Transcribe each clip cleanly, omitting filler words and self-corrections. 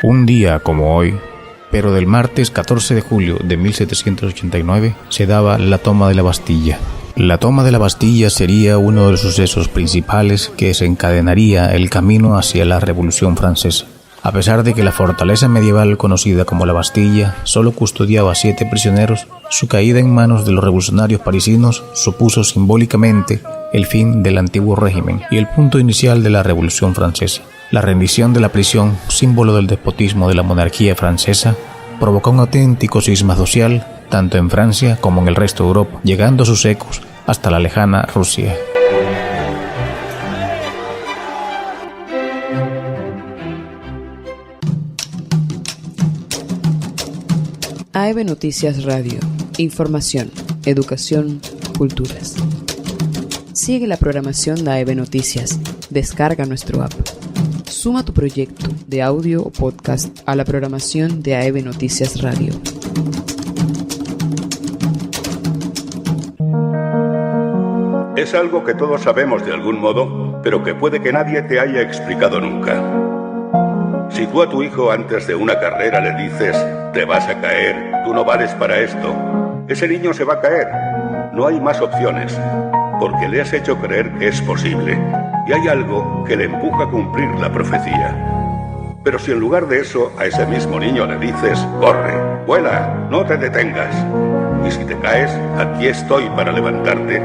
Un día como hoy, pero del martes 14 de julio de 1789, se daba la toma de la Bastilla. La toma de la Bastilla sería uno de los sucesos principales que desencadenaría el camino hacia la Revolución Francesa. A pesar de que la fortaleza medieval conocida como la Bastilla solo custodiaba 7 prisioneros, su caída en manos de los revolucionarios parisinos supuso simbólicamente el fin del antiguo régimen y el punto inicial de la Revolución Francesa. La rendición de la prisión, símbolo del despotismo de la monarquía francesa, provocó un auténtico cisma social tanto en Francia como en el resto de Europa, llegando sus ecos hasta la lejana Rusia. AEB Noticias Radio. Información, educación, culturas. Sigue la programación de AEB Noticias. Descarga nuestro app. Suma tu proyecto de audio o podcast a la programación de AEB Noticias Radio. Es algo que todos sabemos de algún modo, pero que puede que nadie te haya explicado nunca. Si tú a tu hijo antes de una carrera le dices, te vas a caer, tú no vales para esto, ese niño se va a caer. No hay más opciones, porque le has hecho creer que es posible, y hay algo que le empuja a cumplir la profecía. Pero si en lugar de eso a ese mismo niño le dices, corre, vuela, no te detengas, y si te caes, aquí estoy para levantarte,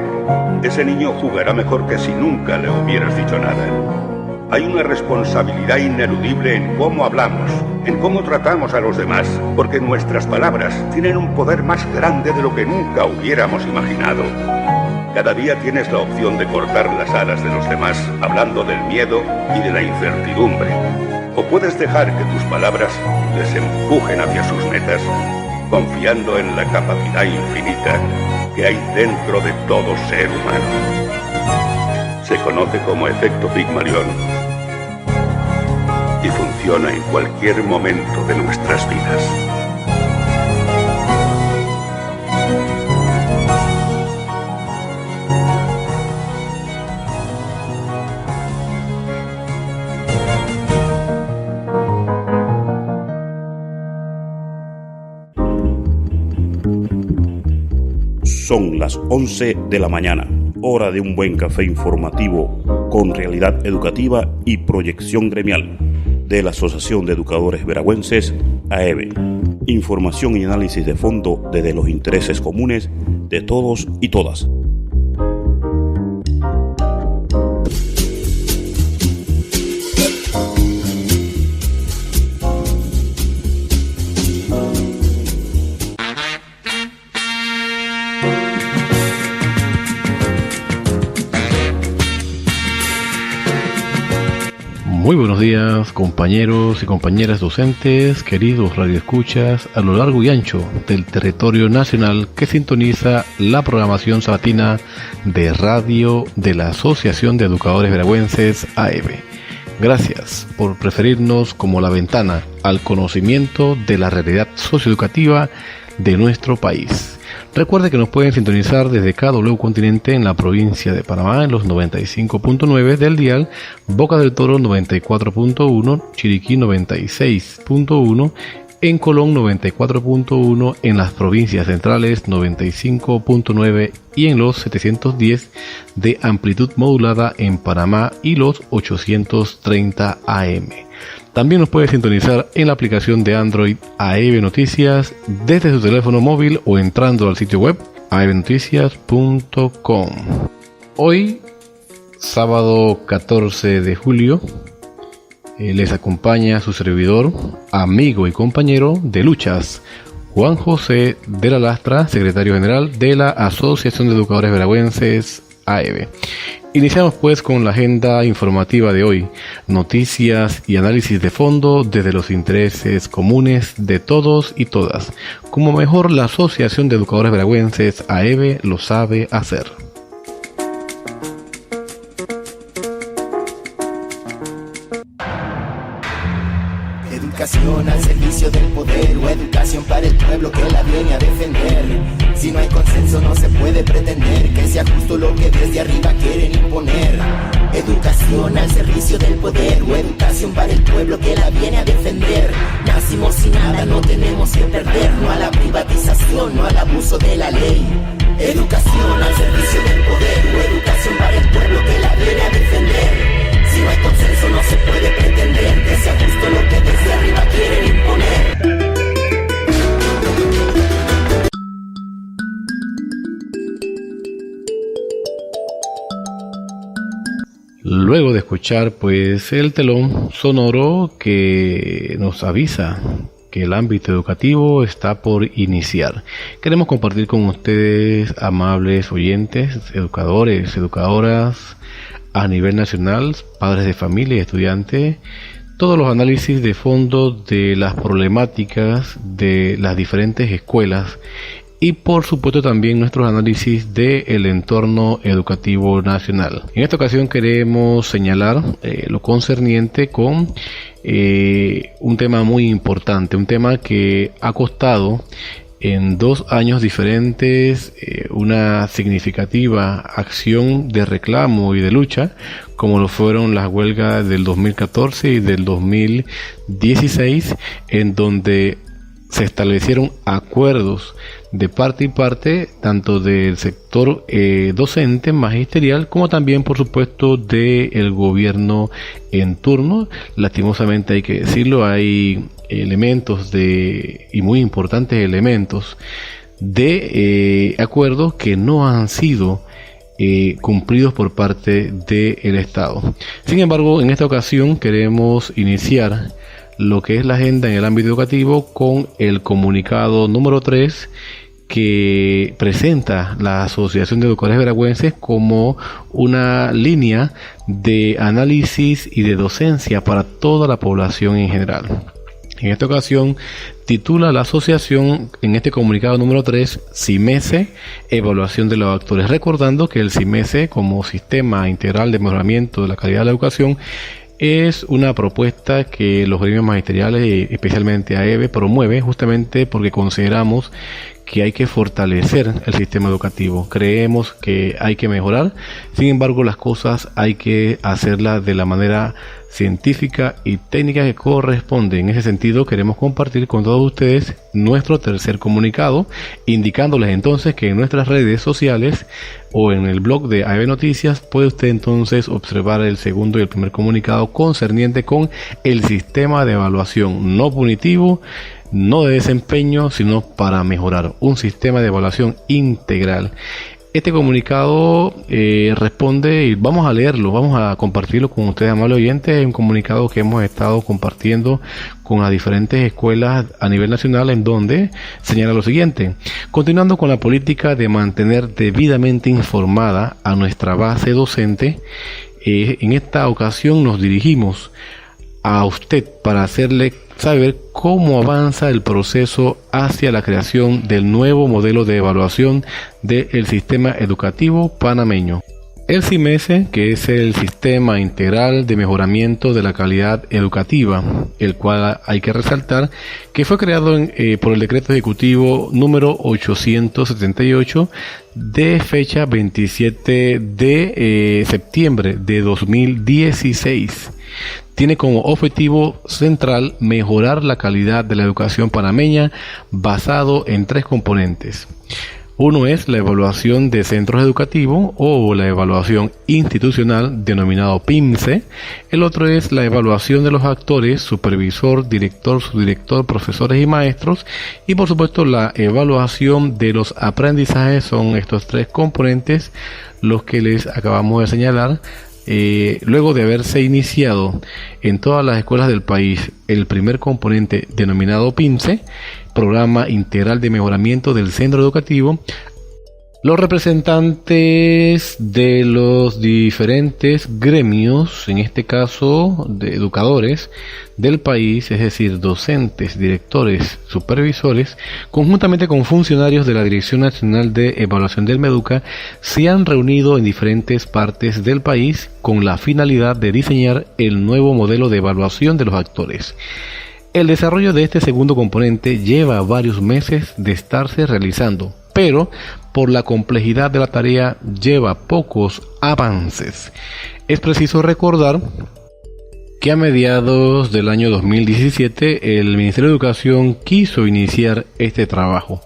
ese niño jugará mejor que si nunca le hubieras dicho nada. Hay una responsabilidad ineludible en cómo hablamos, en cómo tratamos a los demás, porque nuestras palabras tienen un poder más grande de lo que nunca hubiéramos imaginado. Cada día tienes la opción de cortar las alas de los demás, hablando del miedo y de la incertidumbre. O puedes dejar que tus palabras les empujen hacia sus metas, confiando en la capacidad infinita que hay dentro de todo ser humano. Se conoce como efecto Pigmalión y funciona en cualquier momento de nuestras vidas. Son las 11 de la mañana, hora de un buen café informativo con realidad educativa y proyección gremial de la Asociación de Educadores Veragüenses, AEB. Información y análisis de fondo desde los intereses comunes de todos y todas. Muy buenos días, compañeros y compañeras docentes, queridos radioescuchas a lo largo y ancho del territorio nacional que sintoniza la programación sabatina de radio de la Asociación de Educadores Veragüenses, AEB. Gracias por preferirnos como la ventana al conocimiento de la realidad socioeducativa de nuestro país. Recuerde que nos pueden sintonizar desde KW Continente en la provincia de Panamá en los 95.9 del dial, Boca del Toro 94.1, Chiriquí 96.1, en Colón 94.1, en las provincias centrales 95.9 y en los 710 de amplitud modulada en Panamá y los 830 AM. También nos puede sintonizar en la aplicación de Android AEB Noticias desde su teléfono móvil o entrando al sitio web aebnoticias.com. Hoy, sábado 14 de julio, les acompaña su servidor, amigo y compañero de luchas, Juan José de la Lastra, secretario general de la Asociación de Educadores Veragüenses, AEB. Iniciamos pues con la agenda informativa de hoy, noticias y análisis de fondo desde los intereses comunes de todos y todas, como mejor la Asociación de Educadores Veragüenses, AEB, lo sabe hacer. Educación al servicio del poder o educación para el pueblo que la viene a defender. Si no hay consenso no se puede pretender que sea justo lo que desde arriba quieren imponer. Educación al servicio del poder, o educación para el pueblo que la viene a defender. Nacimos sin nada, no tenemos que perder. No a la privatización, no al abuso de la ley. Educación al servicio del poder, o educación para el pueblo que la viene a defender. Si no hay consenso no se puede pretender que sea justo lo que desde arriba quieren imponer. Luego de escuchar pues el telón sonoro que nos avisa que el ámbito educativo está por iniciar, queremos compartir con ustedes, amables oyentes, educadores, educadoras a nivel nacional, padres de familia y estudiantes, todos los análisis de fondo de las problemáticas de las diferentes escuelas y por supuesto también nuestros análisis del entorno educativo nacional. En esta ocasión queremos señalar lo concerniente con un tema muy importante, un tema que ha costado en 2 años diferentes una significativa acción de reclamo y de lucha, como lo fueron las huelgas del 2014 y del 2016, en donde se establecieron acuerdos de parte y parte, tanto del sector docente, magisterial, como también, por supuesto, del gobierno en turno. Lastimosamente hay que decirlo, hay elementos y muy importantes elementos de acuerdos que no han sido cumplidos por parte del Estado. Sin embargo, en esta ocasión queremos iniciar lo que es la agenda en el ámbito educativo con el comunicado número 3 que presenta la Asociación de Educadores Veragüenses como una línea de análisis y de docencia para toda la población en general. En esta ocasión titula la asociación en este comunicado número 3 CIMESE, evaluación de los actores, recordando que el CIMESE como sistema integral de mejoramiento de la calidad de la educación es una propuesta que los gremios magisteriales, especialmente AEB, promueve justamente porque consideramos que hay que fortalecer el sistema educativo. Creemos que hay que mejorar, sin embargo las cosas hay que hacerlas de la manera científica y técnica que corresponde. En ese sentido queremos compartir con todos ustedes nuestro tercer comunicado, indicándoles entonces que en nuestras redes sociales o en el blog de AEB Noticias puede usted entonces observar el segundo y el primer comunicado concerniente con el sistema de evaluación no punitivo, no de desempeño, sino para mejorar un sistema de evaluación integral. Este comunicado responde, y vamos a leerlo, vamos a compartirlo con ustedes, amables oyentes. Es un comunicado que hemos estado compartiendo con las diferentes escuelas a nivel nacional, en donde señala lo siguiente: continuando con la política de mantener debidamente informada a nuestra base docente, en esta ocasión nos dirigimos a usted para hacerle saber cómo avanza el proceso hacia la creación del nuevo modelo de evaluación del sistema educativo panameño. El CIMESE, que es el Sistema Integral de Mejoramiento de la Calidad Educativa, el cual hay que resaltar que fue creado por el Decreto Ejecutivo número 878 de fecha 27 de septiembre de 2016. Tiene como objetivo central mejorar la calidad de la educación panameña basado en 3 componentes. Uno es la evaluación de centros educativos o la evaluación institucional denominado PIMCE. El otro es la evaluación de los actores, supervisor, director, subdirector, profesores y maestros. Y por supuesto la evaluación de los aprendizajes. Son estos 3 componentes los que les acabamos de señalar. Luego de haberse iniciado en todas las escuelas del país el primer componente denominado PIMCE, Programa Integral de Mejoramiento del Centro Educativo, los representantes de los diferentes gremios, en este caso de educadores del país, es decir, docentes, directores, supervisores, conjuntamente con funcionarios de la Dirección Nacional de Evaluación del MEDUCA, se han reunido en diferentes partes del país con la finalidad de diseñar el nuevo modelo de evaluación de los actores. El desarrollo de este segundo componente lleva varios meses de estarse realizando. pero por la complejidad de la tarea lleva pocos avances. Es preciso recordar que a mediados del año 2017 el Ministerio de Educación quiso iniciar este trabajo,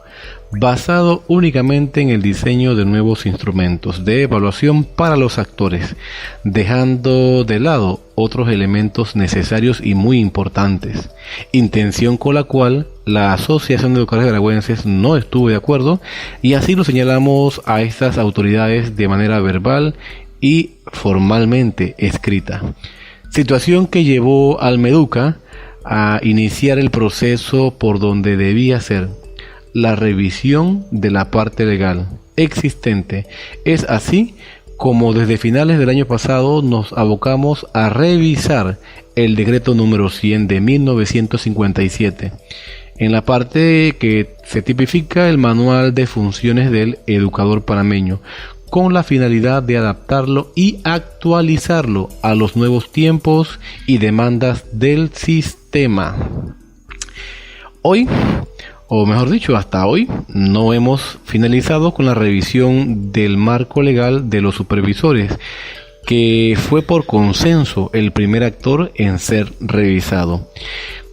basado únicamente en el diseño de nuevos instrumentos de evaluación para los actores, dejando de lado otros elementos necesarios y muy importantes, intención con la cual la Asociación de Educadores Veragüenses no estuvo de acuerdo, y así lo señalamos a estas autoridades de manera verbal y formalmente escrita. Situación que llevó al Meduca a iniciar el proceso por donde debía ser la revisión de la parte legal existente. Es así como desde finales del año pasado nos abocamos a revisar el decreto número 100 de 1957, en la parte que se tipifica el manual de funciones del educador panameño, con la finalidad de adaptarlo y actualizarlo a los nuevos tiempos y demandas del sistema. Hoy, o mejor dicho, hasta hoy, no hemos finalizado con la revisión del marco legal de los supervisores, que fue por consenso el primer actor en ser revisado.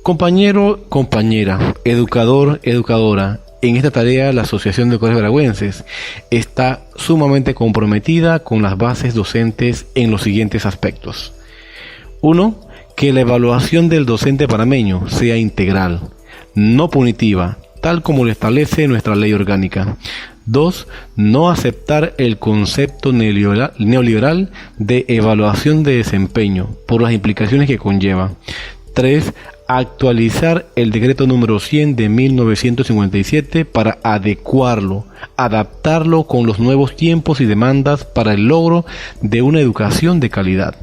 Compañero, compañera, educador, educadora, en esta tarea la Asociación de Educadores Veragüenses está sumamente comprometida con las bases docentes en los siguientes aspectos. 1. Que la evaluación del docente panameño sea integral, no punitiva, tal como lo establece nuestra ley orgánica. 2. No aceptar el concepto neoliberal de evaluación de desempeño por las implicaciones que conlleva. 3. Actualizar el decreto número 100 de 1957 para adecuarlo, adaptarlo con los nuevos tiempos y demandas para el logro de una educación de calidad.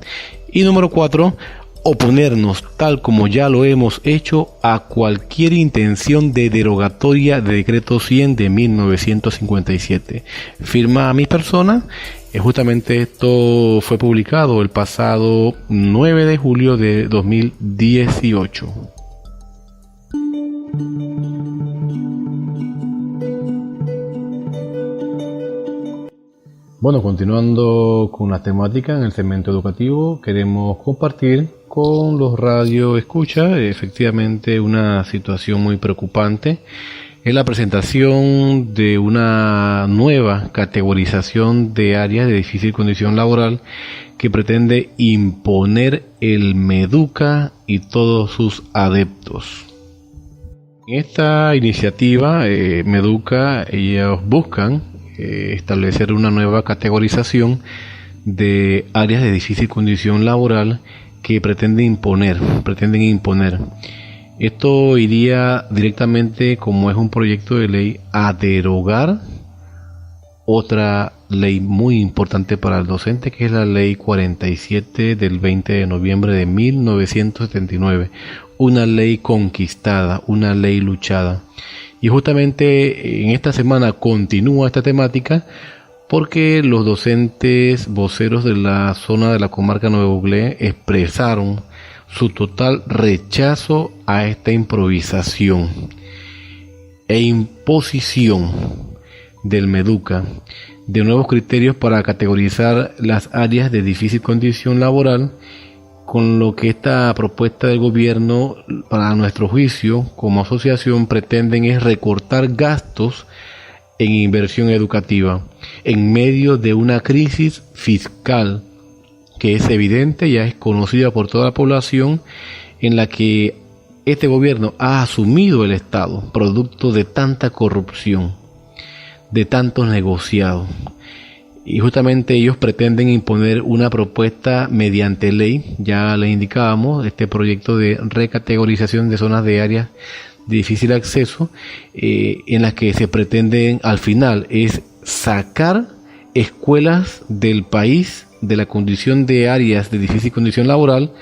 Y número 4, oponernos, tal como ya lo hemos hecho, a cualquier intención de derogatoria de decreto 100 de 1957. Firma a mi persona. Justamente esto fue publicado el pasado 9 de julio de 2018. Bueno, continuando con la temática en el segmento educativo, queremos compartir con los radio escucha efectivamente una situación muy preocupante. Es la presentación de una nueva categorización de áreas de difícil condición laboral que pretende imponer el Meduca y todos sus adeptos. En esta iniciativa, Meduca, ellos buscan establecer una nueva categorización de áreas de difícil condición laboral que pretenden imponer. Esto iría directamente, como es un proyecto de ley, a derogar otra ley muy importante para el docente, que es la ley 47 del 20 de noviembre de 1979, una ley conquistada, una ley luchada. Y justamente en esta semana continúa esta temática porque los docentes voceros de la zona de la comarca Nuevo Buglé expresaron su total rechazo a esta improvisación e imposición del Meduca de nuevos criterios para categorizar las áreas de difícil condición laboral, con lo que esta propuesta del gobierno, para nuestro juicio como asociación, pretenden es recortar gastos en inversión educativa en medio de una crisis fiscal que es evidente, ya es conocida por toda la población, en la que este gobierno ha asumido el Estado, producto de tanta corrupción, de tantos negociados. Y justamente ellos pretenden imponer una propuesta mediante ley, ya le indicábamos, este proyecto de recategorización de zonas de áreas de difícil acceso, en las que se pretenden al final es sacar escuelas del país de la condición de áreas de difícil condición laboral,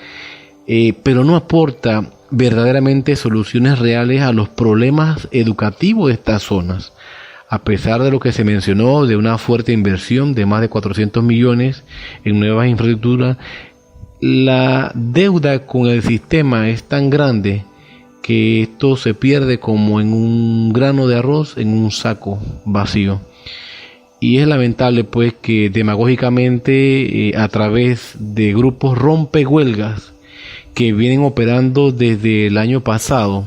pero no aporta verdaderamente soluciones reales a los problemas educativos de estas zonas. A pesar de lo que se mencionó de una fuerte inversión de más de 400 millones en nuevas infraestructuras, la deuda con el sistema es tan grande que esto se pierde como en un grano de arroz en un saco vacío. Y es lamentable pues que demagógicamente a través de grupos rompehuelgas que vienen operando desde el año pasado,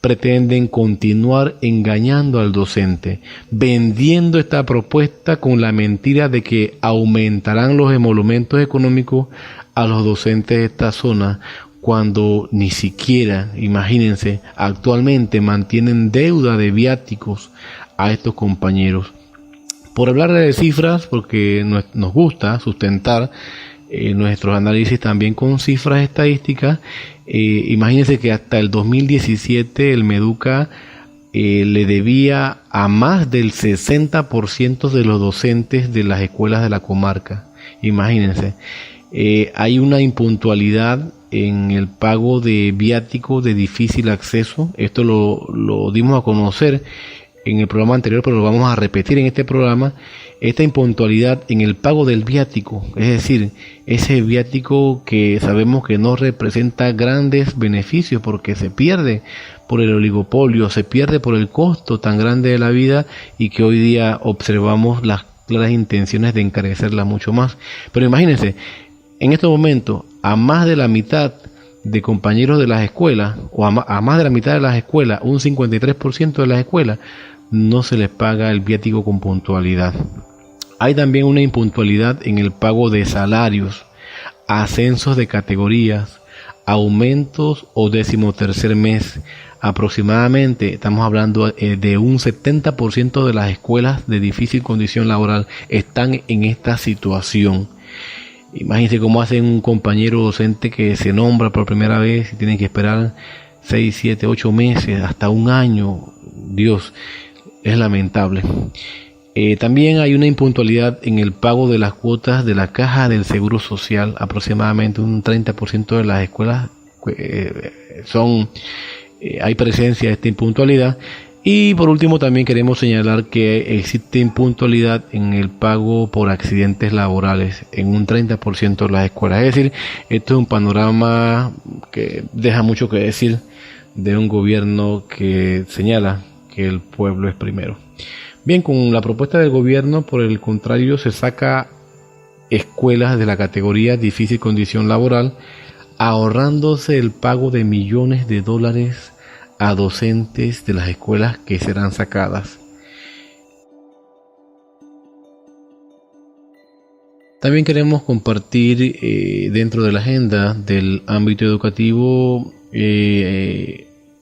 pretenden continuar engañando al docente, vendiendo esta propuesta con la mentira de que aumentarán los emolumentos económicos a los docentes de esta zona, cuando ni siquiera, imagínense, actualmente mantienen deuda de viáticos a estos compañeros. Por hablar de cifras, porque nos gusta sustentar nuestros análisis también con cifras estadísticas, imagínense que hasta el 2017 el Meduca le debía a más del 60% de los docentes de las escuelas de la comarca. Imagínense, hay una impuntualidad en el pago de viáticos de difícil acceso. Esto lo dimos a conocer en el programa anterior, pero lo vamos a repetir en este programa. Esta impuntualidad en el pago del viático, es decir, ese viático que sabemos que no representa grandes beneficios porque se pierde por el oligopolio, se pierde por el costo tan grande de la vida, y que hoy día observamos las claras intenciones de encarecerla mucho más. Pero imagínense, en estos momentos, a más de la mitad de compañeros de las escuelas, o a más de la mitad de las escuelas, un 53% de las escuelas, no se les paga el viático con puntualidad. Hay también una impuntualidad en el pago de salarios, ascensos de categorías, aumentos o 13º mes. Aproximadamente estamos hablando de un 70% de las escuelas de difícil condición laboral están en esta situación. Imagínense cómo hace un compañero docente que se nombra por primera vez y tiene que esperar 6, 7, 8 meses, hasta un año. Dios, es lamentable. También hay una impuntualidad en el pago de las cuotas de la Caja del Seguro Social. Aproximadamente un 30% de las escuelas hay presencia de esta impuntualidad. Y por último también queremos señalar que existe impuntualidad en el pago por accidentes laborales en un 30% de las escuelas. Es decir, esto es un panorama que deja mucho que decir de un gobierno que señala que el pueblo es primero. Bien, con la propuesta del gobierno, por el contrario, se saca escuelas de la categoría difícil condición laboral, ahorrándose el pago de millones de dólares a docentes de las escuelas que serán sacadas. También queremos compartir dentro de la agenda del ámbito educativo,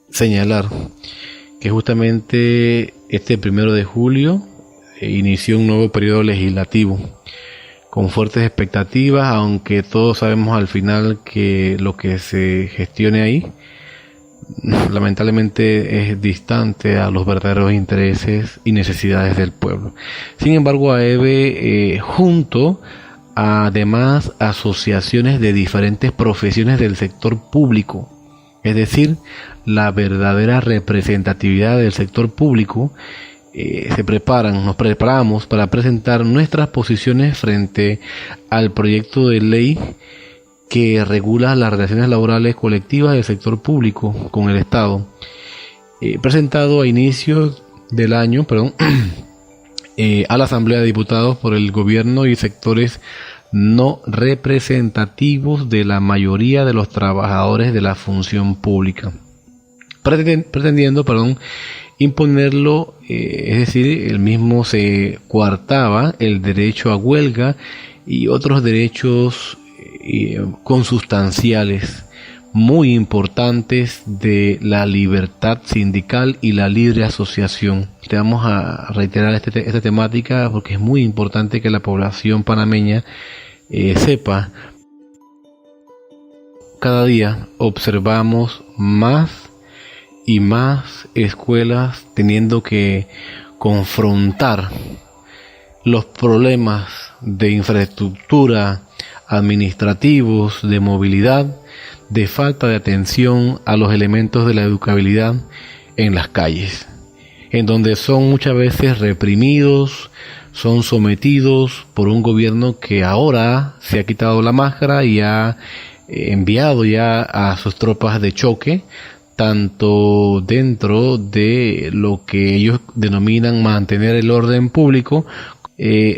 señalar que justamente este 1 de julio inició un nuevo periodo legislativo con fuertes expectativas, aunque todos sabemos al final que lo que se gestione ahí lamentablemente es distante a los verdaderos intereses y necesidades del pueblo. Sin embargo, AEBE, junto a además asociaciones de diferentes profesiones del sector público, es decir, la verdadera representatividad del sector público, nos preparamos para presentar nuestras posiciones frente al proyecto de ley que regula las relaciones laborales colectivas del sector público con el Estado, presentado a inicios del año, a la Asamblea de Diputados por el gobierno y sectores no representativos de la mayoría de los trabajadores de la función pública, pretendiendo imponerlo, es decir, el mismo se coartaba el derecho a huelga y otros derechos consustanciales muy importantes de la libertad sindical y la libre asociación. Te vamos a reiterar esta temática porque es muy importante que la población panameña sepa. Cada día observamos más y más escuelas teniendo que confrontar los problemas de infraestructura, administrativos, de movilidad, de falta de atención a los elementos de la educabilidad en las calles, en donde son muchas veces reprimidos, son sometidos por un gobierno que ahora se ha quitado la máscara y ha enviado ya a sus tropas de choque tanto dentro de lo que ellos denominan mantener el orden público.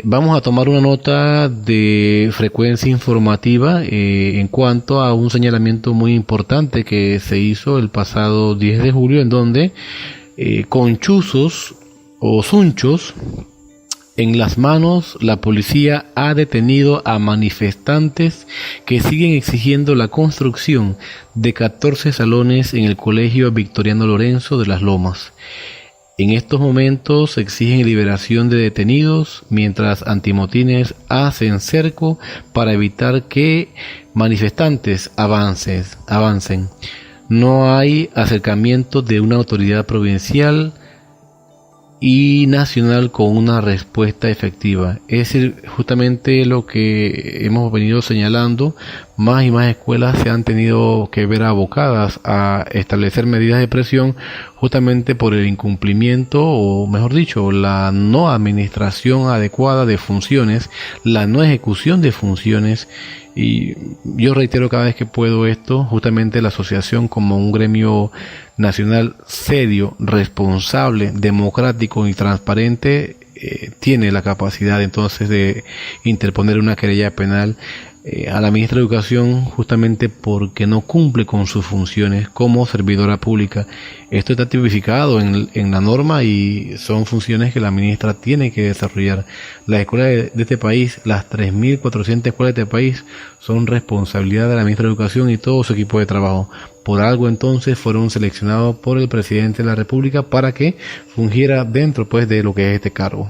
Vamos a tomar una nota de frecuencia informativa en cuanto a un señalamiento muy importante que se hizo el pasado 10 de julio, en donde con chuzos o zunchos en las manos, la policía ha detenido a manifestantes que siguen exigiendo la construcción de 14 salones en el Colegio Victoriano Lorenzo de Las Lomas. En estos momentos exigen liberación de detenidos, mientras antimotines hacen cerco para evitar que manifestantes avancen. No hay acercamiento de una autoridad provincial y nacional con una respuesta efectiva. Es decir, justamente lo que hemos venido señalando, más y más escuelas se han tenido que ver abocadas a establecer medidas de presión justamente por el incumplimiento, o mejor dicho, la no administración adecuada de funciones, la no ejecución de funciones. Y yo reitero cada vez que puedo esto, justamente la asociación como un gremio nacional serio, responsable, democrático y transparente, tiene la capacidad entonces de interponer una querella penal a la ministra de Educación, justamente porque no cumple con sus funciones como servidora pública. Esto está tipificado en la norma y son funciones que la ministra tiene que desarrollar. Las escuelas de este país, las 3.400 escuelas de este país, son responsabilidad de la ministra de Educación y todo su equipo de trabajo. Por algo entonces fueron seleccionados por el presidente de la República para que fungiera dentro pues de lo que es este cargo.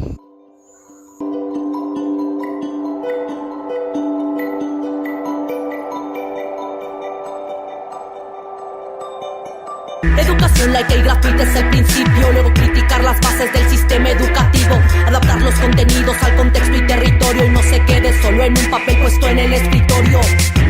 Educación laica y gratuita es el principio, luego criticar las bases del sistema educativo, adaptar los contenidos al contexto y territorio y no se quede solo en un papel puesto en el escritorio.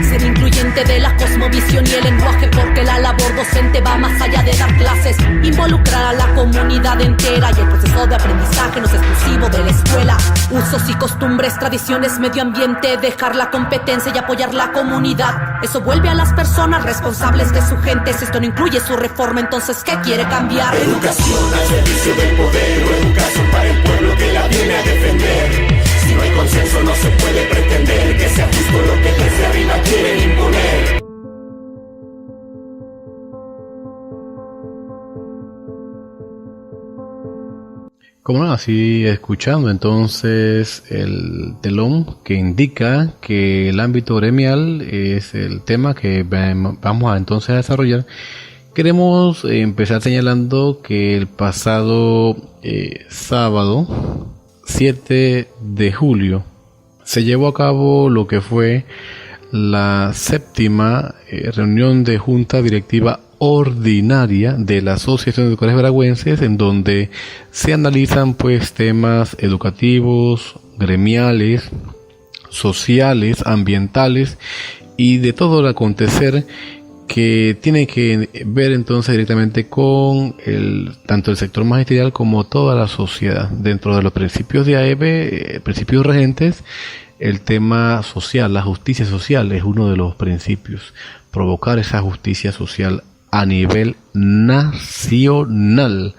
Ser incluyente de la cosmovisión y el lenguaje, porque la labor docente va más allá de dar clases, involucrar a la comunidad entera y el proceso de aprendizaje no es exclusivo de la escuela. Usos y costumbres, tradiciones, medio ambiente, dejar la competencia y apoyar la comunidad, eso vuelve a las personas responsables de su gente. Si esto no incluye su reforma, entonces ¿qué quiere cambiar? Educación al servicio del poder, o educación para el pueblo que la viene a defender. Si no hay consenso no se puede pretender que sea justo lo que desde arriba quieren imponer. Como no, así escuchando entonces el telón que indica que el ámbito gremial es el tema que vamos a entonces a desarrollar. Queremos empezar señalando que el pasado sábado 7 de julio se llevó a cabo lo que fue la 7ª reunión de Junta Directiva Ordinaria de la Asociación de Educadores Veragüenses, en donde se analizan pues temas educativos, gremiales, sociales, ambientales y de todo el acontecer que tiene que ver entonces directamente con tanto el sector magisterial como toda la sociedad. Dentro de los principios de AEB, principios regentes, el tema social, la justicia social es uno de los principios. Provocar esa justicia social a nivel nacional.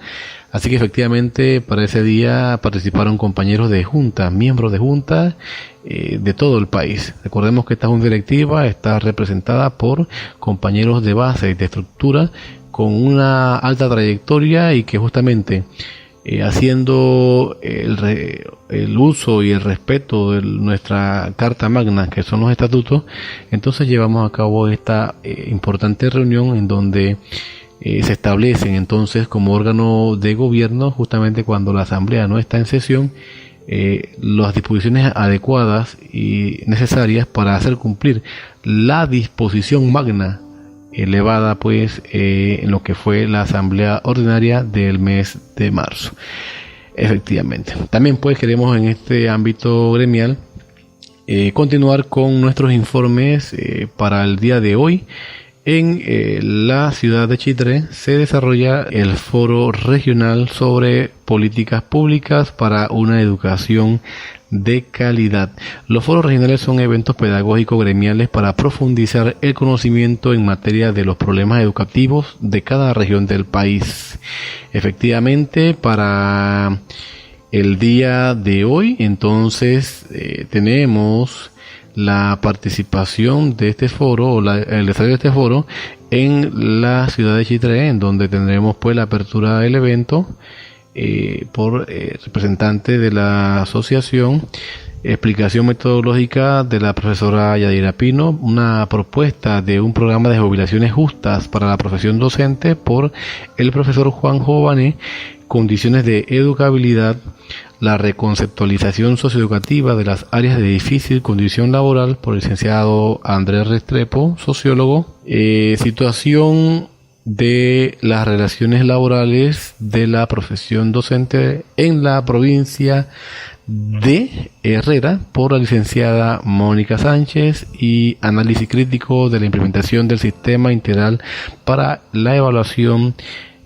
Así que efectivamente para ese día participaron compañeros de junta, miembros de junta de todo el país. Recordemos que esta junta directiva está representada por compañeros de base y de estructura con una alta trayectoria y que justamente haciendo el uso y el respeto de nuestra Carta Magna, que son los estatutos, entonces llevamos a cabo esta importante reunión en donde se establecen entonces como órgano de gobierno, justamente cuando la asamblea no está en sesión, las disposiciones adecuadas y necesarias para hacer cumplir la disposición magna elevada pues en lo que fue la asamblea ordinaria del mes de marzo. Efectivamente, también pues queremos en este ámbito gremial continuar con nuestros informes para el día de hoy. En la ciudad de Chitré se desarrolla el foro regional sobre políticas públicas para una educación de calidad. Los foros regionales son eventos pedagógicos gremiales para profundizar el conocimiento en materia de los problemas educativos de cada región del país. Efectivamente, para el día de hoy, entonces, tenemos la participación de este foro, o el desarrollo de este foro en la ciudad de Chitré, en donde tendremos pues la apertura del evento por representante de la asociación, explicación metodológica de la profesora Yadira Pino, una propuesta de un programa de jubilaciones justas para la profesión docente por el profesor Juan Jované, condiciones de educabilidad, la reconceptualización socioeducativa de las áreas de difícil condición laboral por el licenciado Andrés Restrepo, sociólogo, situación de las relaciones laborales de la profesión docente en la provincia de Herrera por la licenciada Mónica Sánchez, y análisis crítico de la implementación del sistema integral para la evaluación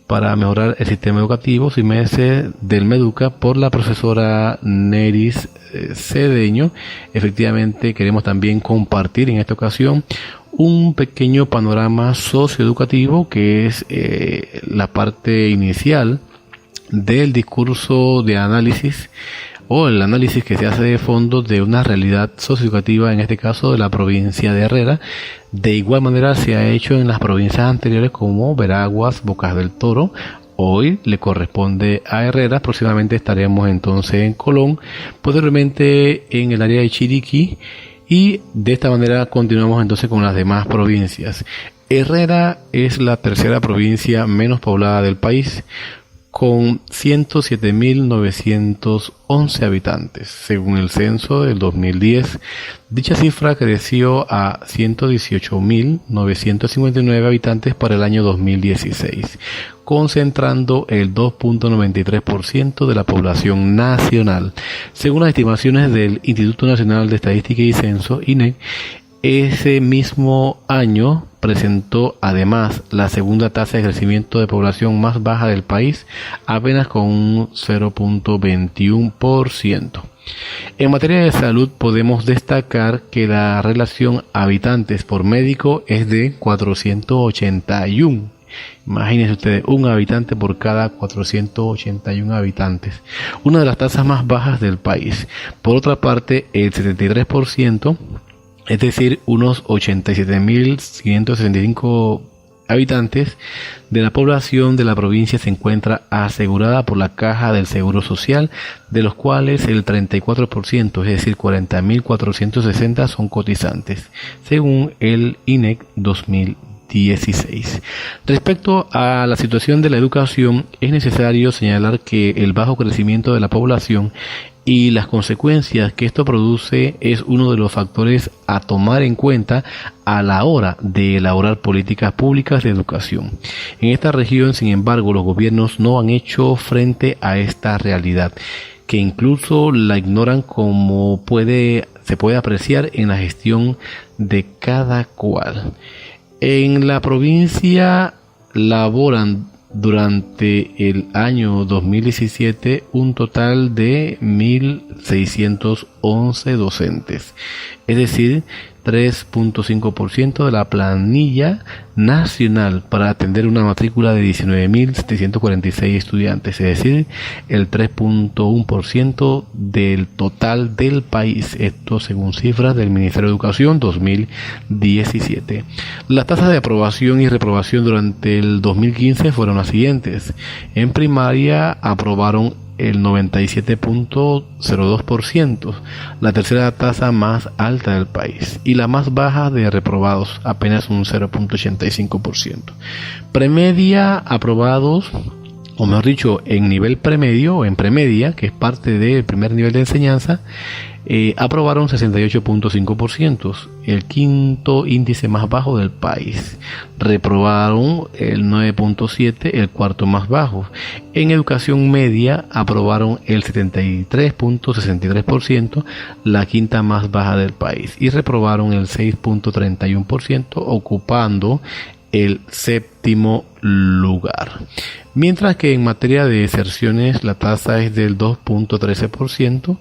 para mejorar el sistema educativo, CIMES del Meduca, por la profesora Neris Cedeño. Efectivamente, queremos también compartir en esta ocasión un pequeño panorama socioeducativo, que es la parte inicial del discurso de análisis, o el análisis que se hace de fondo de una realidad socioeducativa, en este caso de la provincia de Herrera. De igual manera se ha hecho en las provincias anteriores como Veraguas, Bocas del Toro. Hoy le corresponde a Herrera, próximamente estaremos entonces en Colón, posteriormente en el área de Chiriquí, y de esta manera continuamos entonces con las demás provincias. Herrera es la tercera provincia menos poblada del país, con 107.911 habitantes. Según el censo del 2010, dicha cifra creció a 118.959 habitantes para el año 2016, concentrando el 2.93% de la población nacional. Según las estimaciones del Instituto Nacional de Estadística y Censo, INEC, ese mismo año presentó además la segunda tasa de crecimiento de población más baja del país, apenas con un 0.21%. En materia de salud podemos destacar que la relación habitantes por médico es de 481. Imagínense ustedes, un habitante por cada 481 habitantes, una de las tasas más bajas del país. Por otra parte, el 73%, es decir, unos 87.565 habitantes de la población de la provincia se encuentra asegurada por la Caja del Seguro Social, de los cuales el 34%, es decir, 40.460 son cotizantes, según el INEC 2016. Respecto a la situación de la educación, es necesario señalar que el bajo crecimiento de la población y las consecuencias que esto produce es uno de los factores a tomar en cuenta a la hora de elaborar políticas públicas de educación. En esta región, sin embargo, los gobiernos no han hecho frente a esta realidad, que incluso la ignoran, como se puede apreciar en la gestión de cada cual. En la provincia laboran durante el año 2017 un total de 1.611 docentes, es decir, 3.5% de la planilla nacional para atender una matrícula de 19.746 estudiantes, es decir, el 3.1% del total del país. Esto según cifras del Ministerio de Educación 2017. Las tasas de aprobación y reprobación durante el 2015 fueron las siguientes. En primaria aprobaron el 97.02%, la tercera tasa más alta del país, y la más baja de reprobados, apenas un 0.85%. Premedia aprobados, o mejor dicho, en nivel premedio o en premedia, que es parte del primer nivel de enseñanza, aprobaron 68.5%, el quinto índice más bajo del país. Reprobaron el 9.7%, el cuarto más bajo. En educación media aprobaron el 73.63%, la quinta más baja del país. Y reprobaron el 6.31%, ocupando el séptimo lugar. Mientras que en materia de deserciones la tasa es del 2.13%,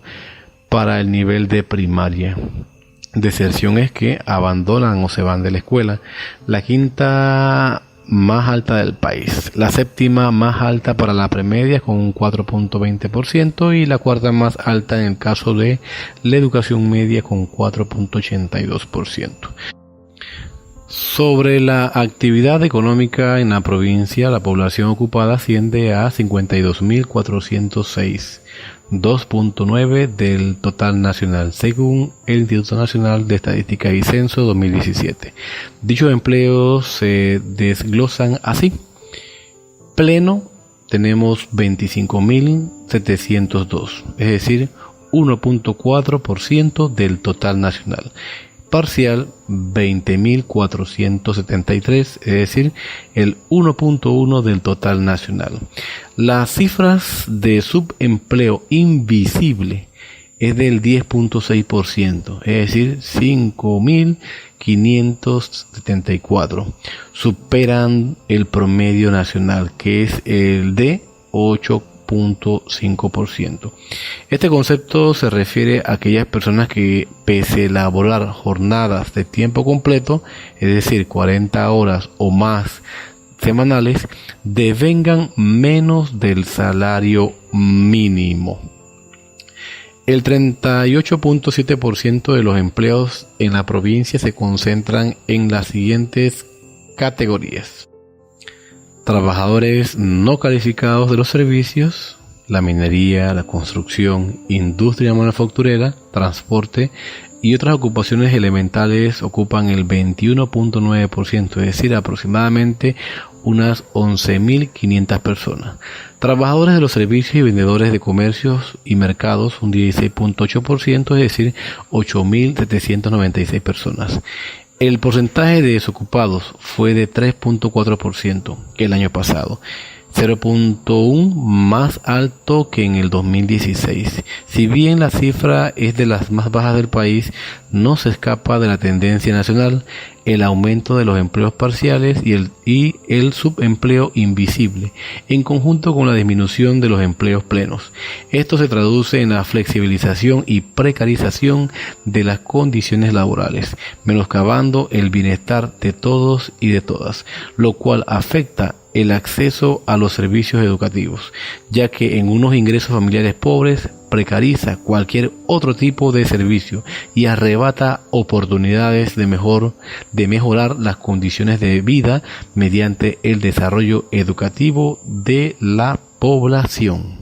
para el nivel de primaria. Deserción es que abandonan o se van de la escuela. La quinta más alta del país, la séptima más alta para la premedia con un 4.20% y la cuarta más alta en el caso de la educación media con 4.82%. Sobre la actividad económica en la provincia, la población ocupada asciende a 52.406, 2.9 del total nacional, según el Instituto Nacional de Estadística y Censo 2017. Dichos empleos se desglosan así. Pleno tenemos 25.702, es decir, 1.4% del total nacional. Parcial 20.473, es decir, el 1.1 del total nacional. Las cifras de subempleo invisible es del 10.6%, es decir, 5.574. Superan el promedio nacional, que es el de 8.5%. Este concepto se refiere a aquellas personas que, pese a elaborar jornadas de tiempo completo, es decir, 40 horas o más semanales, devengan menos del salario mínimo. El 38.7% de los empleos en la provincia se concentran en las siguientes categorías: trabajadores no calificados de los servicios, la minería, la construcción, industria manufacturera, transporte y otras ocupaciones elementales ocupan el 21.9%, es decir, aproximadamente unas 11.500 personas. Trabajadores de los servicios y vendedores de comercios y mercados, un 16.8%, es decir, 8.796 personas. El porcentaje de desocupados fue de 3.4% el año pasado, 0.1 más alto que en el 2016. Si bien la cifra es de las más bajas del país, no se escapa de la tendencia nacional, el aumento de los empleos parciales y el subempleo invisible, en conjunto con la disminución de los empleos plenos. Esto se traduce en la flexibilización y precarización de las condiciones laborales, menoscabando el bienestar de todos y de todas, lo cual afecta el acceso a los servicios educativos, ya que en unos ingresos familiares pobres precariza cualquier otro tipo de servicio y arrebata oportunidades de mejorar las condiciones de vida mediante el desarrollo educativo de la población.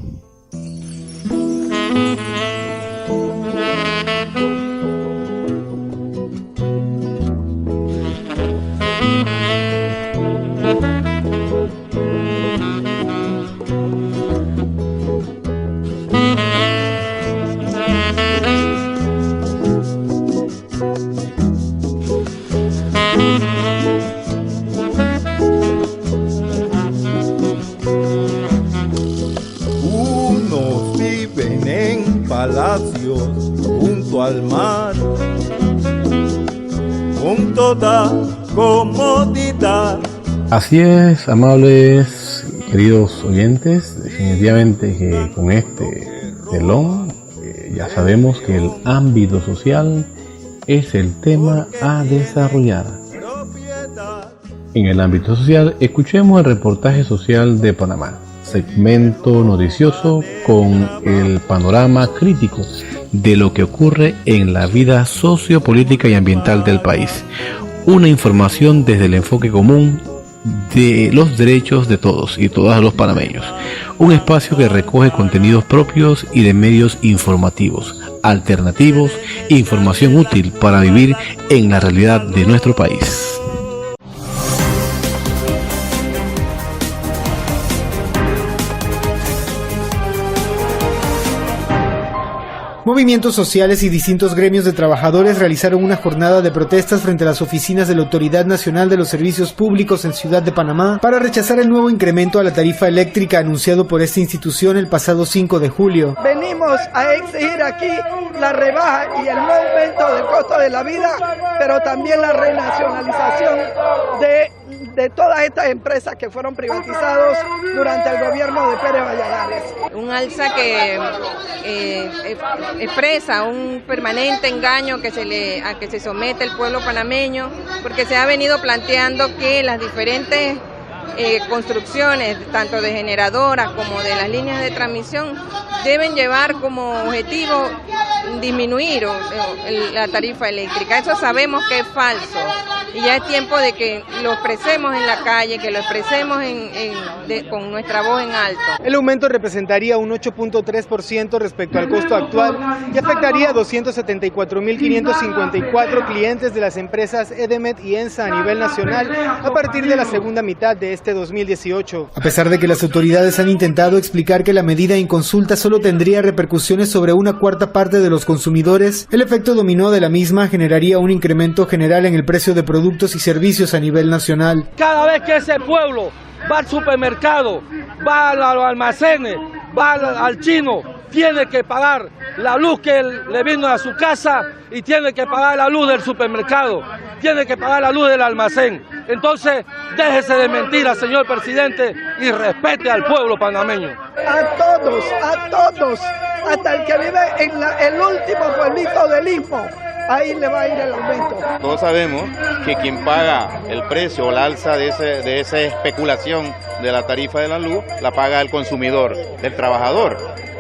Palacios junto al mar, con toda comodidad. Así es, amables, queridos oyentes, definitivamente que con este telón ya sabemos que el ámbito social es el tema a desarrollar. En el ámbito social, escuchemos el reportaje social de Panamá, segmento noticioso con el panorama crítico de lo que ocurre en la vida sociopolítica y ambiental del país. Una información desde el enfoque común de los derechos de todos y todas los panameños. Un espacio que recoge contenidos propios y de medios informativos, alternativos, información útil para vivir en la realidad de nuestro país. Movimientos sociales y distintos gremios de trabajadores realizaron una jornada de protestas frente a las oficinas de la Autoridad Nacional de los Servicios Públicos en Ciudad de Panamá para rechazar el nuevo incremento a la tarifa eléctrica anunciado por esta institución el pasado 5 de julio. Venimos a exigir aquí la rebaja y el no aumento del costo de la vida, pero también la renacionalización de de todas estas empresas que fueron privatizados durante el gobierno de Pérez Valladares. Un alza que expresa un permanente engaño a que se somete el pueblo panameño, porque se ha venido planteando que las diferentes construcciones, tanto de generadoras como de las líneas de transmisión, deben llevar como objetivo disminuir la tarifa eléctrica. Eso sabemos que es falso y ya es tiempo de que lo expresemos en la calle, que lo expresemos con nuestra voz en alto. El aumento representaría un 8.3% respecto al costo actual y afectaría a 274.554 clientes de las empresas Edemet y ENSA a nivel nacional a partir de la segunda mitad de este 2018. A pesar de que las autoridades han intentado explicar que la medida en consulta solo tendría repercusiones sobre una cuarta parte de los consumidores, el efecto dominó de la misma generaría un incremento general en el precio de productos y servicios a nivel nacional. Cada vez que ese pueblo va al supermercado, va a los almacenes, va al chino, tiene que pagar la luz que le vino a su casa y tiene que pagar la luz del supermercado, tiene que pagar la luz del almacén. Entonces, déjese de mentiras, señor presidente, y respete al pueblo panameño. A todos, hasta el que vive en el último pueblito del Istmo, ahí le va a ir el aumento. Todos sabemos que quien paga el precio o la alza de esa especulación de la tarifa de la luz, la paga el consumidor, el trabajador.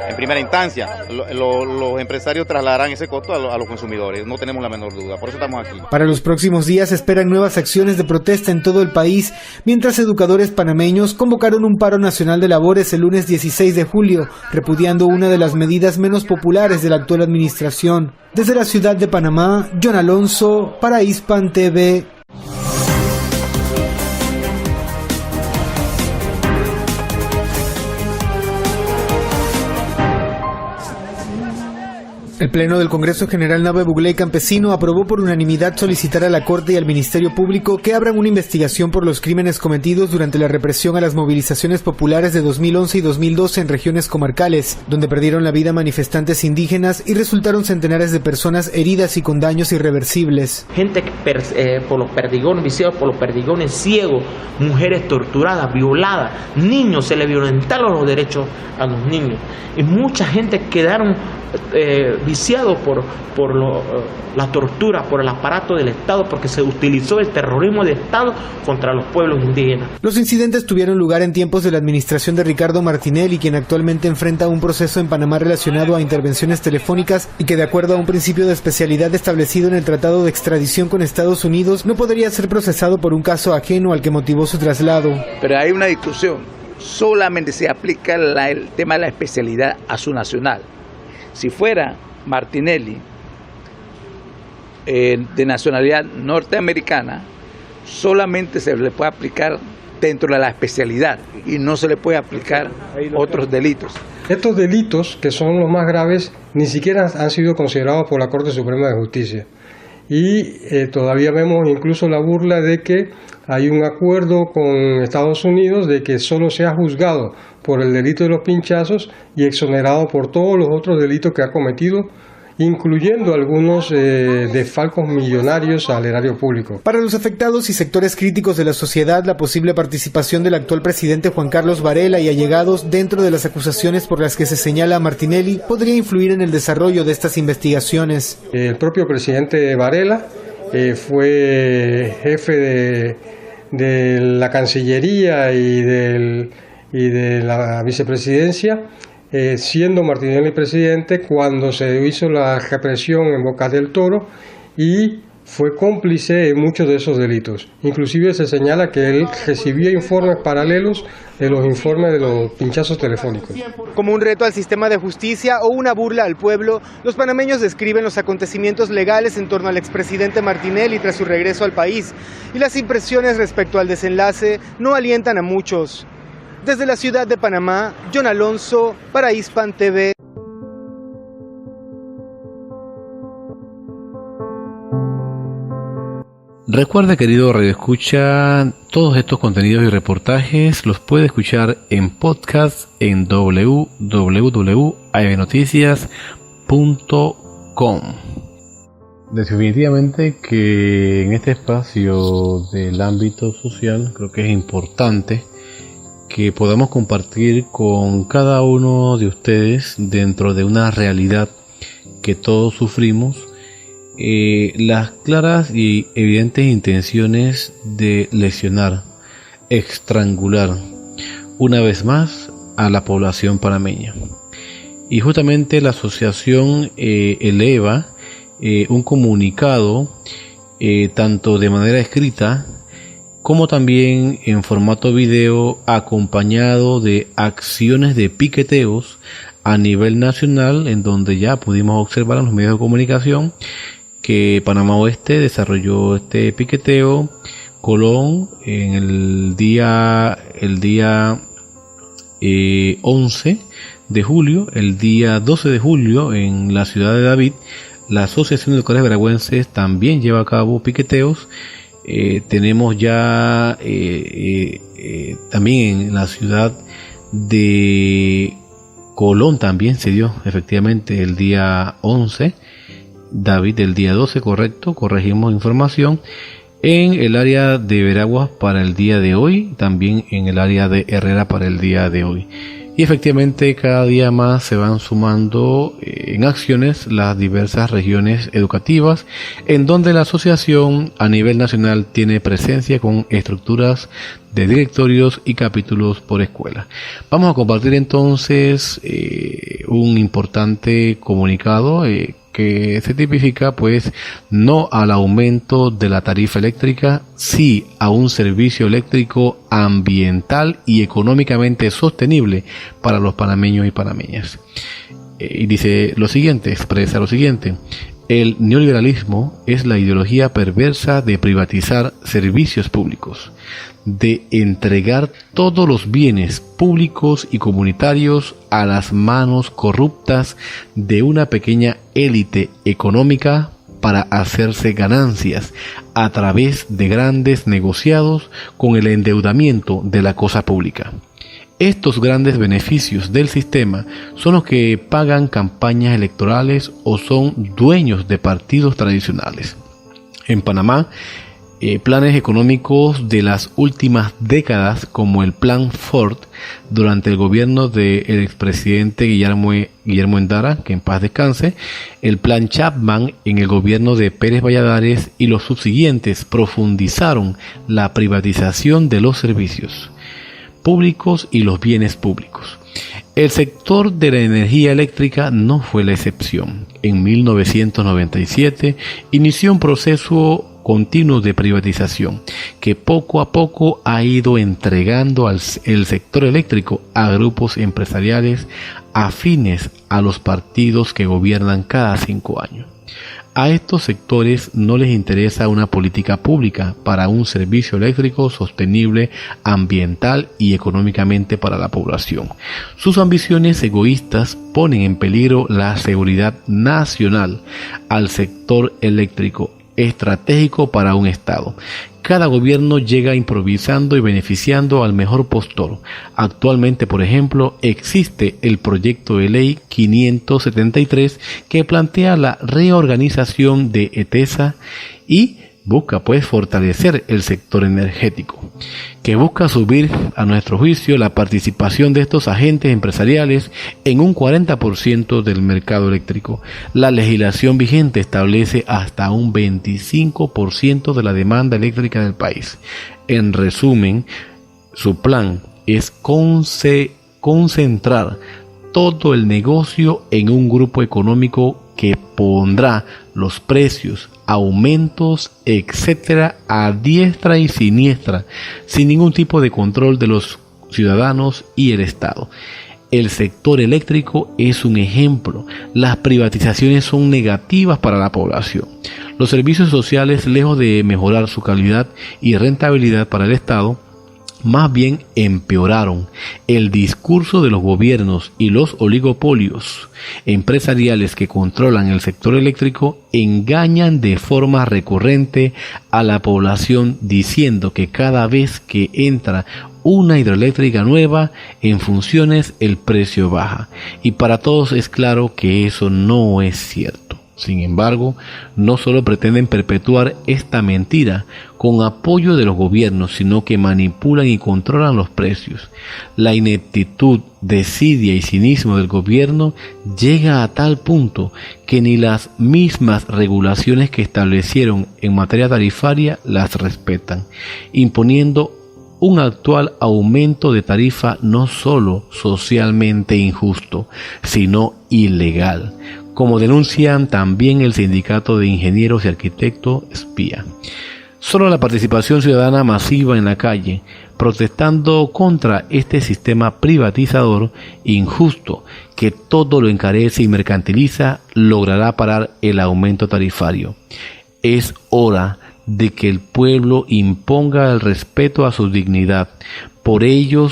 En primera instancia, los empresarios trasladarán ese costo a los consumidores, no tenemos la menor duda, por eso estamos aquí. Para los próximos días se esperan nuevas acciones de protesta en todo el país, mientras educadores panameños convocaron un paro nacional de labores el lunes 16 de julio, repudiando una de las medidas menos populares de la actual administración. Desde la ciudad de Panamá, John Alonso, para Hispan TV. El Pleno del Congreso General Nave Buglé Campesino aprobó por unanimidad solicitar a la Corte y al Ministerio Público que abran una investigación por los crímenes cometidos durante la represión a las movilizaciones populares de 2011 y 2012 en regiones comarcales, donde perdieron la vida manifestantes indígenas y resultaron centenares de personas heridas y con daños irreversibles. Gente por los perdigones, viciados por los perdigones, ciegos, mujeres torturadas, violadas, niños, se le violentaron los derechos a los niños. Y mucha gente quedaron viciados por la tortura, por el aparato del Estado, porque se utilizó el terrorismo del Estado contra los pueblos indígenas. Los incidentes tuvieron lugar en tiempos de la administración de Ricardo Martinelli, quien actualmente enfrenta un proceso en Panamá relacionado a intervenciones telefónicas y que, de acuerdo a un principio de especialidad establecido en el Tratado de Extradición con Estados Unidos, no podría ser procesado por un caso ajeno al que motivó su traslado. Pero hay una discusión, solamente se aplica el tema de la especialidad a su nacional. Si fuera Martinelli de nacionalidad norteamericana, solamente se le puede aplicar dentro de la especialidad y no se le puede aplicar otros delitos. Estos delitos, que son los más graves, ni siquiera han sido considerados por la Corte Suprema de Justicia. Y todavía vemos incluso la burla de que hay un acuerdo con Estados Unidos de que solo sea juzgado por el delito de los pinchazos y exonerado por todos los otros delitos que ha cometido, incluyendo algunos desfalcos millonarios al erario público. Para los afectados y sectores críticos de la sociedad, la posible participación del actual presidente Juan Carlos Varela y allegados dentro de las acusaciones por las que se señala a Martinelli podría influir en el desarrollo de estas investigaciones. El propio presidente Varela fue jefe de la Cancillería y de la vicepresidencia, siendo Martinelli presidente cuando se hizo la represión en Bocas del Toro, y fue cómplice en muchos de esos delitos. Inclusive se señala que él recibía informes paralelos de los informes de los pinchazos telefónicos. Como un reto al sistema de justicia o una burla al pueblo, los panameños describen los acontecimientos legales en torno al expresidente Martinelli tras su regreso al país, y las impresiones respecto al desenlace no alientan a muchos. Desde la ciudad de Panamá, John Alonso, para Hispan TV. Recuerda, querido Radio Escucha, todos estos contenidos y reportajes los puede escuchar en podcast en www.avnoticias.com. Definitivamente que en este espacio del ámbito social creo que es importante que podamos compartir con cada uno de ustedes, dentro de una realidad que todos sufrimos, las claras y evidentes intenciones de lesionar, estrangular una vez más a la población panameña. Y justamente la asociación eleva un comunicado tanto de manera escrita como también en formato video, acompañado de acciones de piqueteos a nivel nacional, en donde ya pudimos observar en los medios de comunicación que Panamá Oeste desarrolló este piqueteo, Colón en el día 11 de julio, el día 12 de julio en la ciudad de David. La Asociación de Educadores Veragüenses también lleva a cabo piqueteos. Tenemos ya también en la ciudad de Colón también se dio efectivamente el día 11, David el día 12, correcto, corregimos información. En el área de Veraguas para el día de hoy, también en el área de Herrera para el día de hoy. Y efectivamente cada día más se van sumando en acciones las diversas regiones educativas, en donde la asociación a nivel nacional tiene presencia con estructuras de directorios y capítulos por escuela. Vamos a compartir entonces un importante comunicado que se tipifica pues no al aumento de la tarifa eléctrica, sí a un servicio eléctrico ambiental y económicamente sostenible para los panameños y panameñas. Y dice lo siguiente, expresa lo siguiente: el neoliberalismo es la ideología perversa de privatizar servicios públicos, de entregar todos los bienes públicos y comunitarios a las manos corruptas de una pequeña élite económica para hacerse ganancias a través de grandes negociados con el endeudamiento de la cosa pública. Estos grandes beneficios del sistema son los que pagan campañas electorales o son dueños de partidos tradicionales. En Panamá, planes económicos de las últimas décadas, como el Plan Ford durante el gobierno del expresidente Guillermo Endara, que en paz descanse, el Plan Chapman en el gobierno de Pérez Valladares y los subsiguientes, profundizaron la privatización de los servicios públicos y los bienes públicos. El sector de la energía eléctrica no fue la excepción. En 1997 inició un proceso continuo de privatización que poco a poco ha ido entregando el sector eléctrico a grupos empresariales afines a los partidos que gobiernan cada 5 años. A estos sectores no les interesa una política pública para un servicio eléctrico sostenible ambiental y económicamente para la población. Sus ambiciones egoístas ponen en peligro la seguridad nacional al sector eléctrico, estratégico para un Estado. Cada gobierno llega improvisando y beneficiando al mejor postor. Actualmente, por ejemplo, existe el proyecto de ley 573 que plantea la reorganización de ETESA y busca pues fortalecer el sector energético, que busca subir, a nuestro juicio, la participación de estos agentes empresariales en un 40% del mercado eléctrico. La legislación vigente establece hasta un 25% de la demanda eléctrica del país. En resumen, su plan es concentrar todo el negocio en un grupo económico que pondrá los precios, aumentos, etcétera, a diestra y siniestra, sin ningún tipo de control de los ciudadanos y el Estado. El sector eléctrico es un ejemplo. Las privatizaciones son negativas para la población. Los servicios sociales, lejos de mejorar su calidad y rentabilidad para el Estado, más bien empeoraron. El discurso de los gobiernos y los oligopolios empresariales que controlan el sector eléctrico engañan de forma recurrente a la población diciendo que cada vez que entra una hidroeléctrica nueva en funciones el precio baja. Y para todos es claro que eso no es cierto. Sin embargo, no solo pretenden perpetuar esta mentira con apoyo de los gobiernos, sino que manipulan y controlan los precios. La ineptitud, desidia y cinismo del gobierno llega a tal punto que ni las mismas regulaciones que establecieron en materia tarifaria las respetan, imponiendo un actual aumento de tarifa no solo socialmente injusto, sino ilegal, como denuncian también el Sindicato de Ingenieros y Arquitectos SPIA. Solo la participación ciudadana masiva en la calle, protestando contra este sistema privatizador injusto que todo lo encarece y mercantiliza, logrará parar el aumento tarifario. Es hora de que el pueblo imponga el respeto a su dignidad. Por ello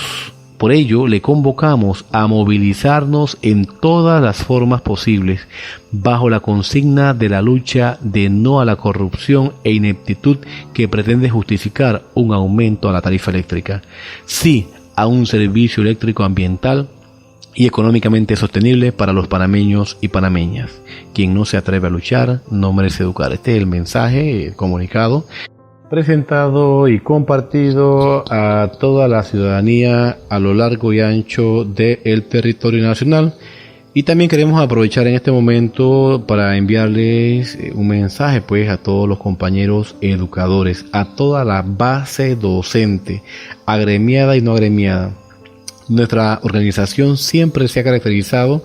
le convocamos a movilizarnos en todas las formas posibles, bajo la consigna de la lucha de no a la corrupción e ineptitud que pretende justificar un aumento a la tarifa eléctrica. Sí a un servicio eléctrico ambiental y económicamente sostenible para los panameños y panameñas. Quien no se atreve a luchar no merece educar. Este es el mensaje, el comunicado, presentado y compartido a toda la ciudadanía a lo largo y ancho del territorio nacional. Y también queremos aprovechar en este momento para enviarles un mensaje pues a todos los compañeros educadores, a toda la base docente, agremiada y no agremiada. Nuestra organización siempre se ha caracterizado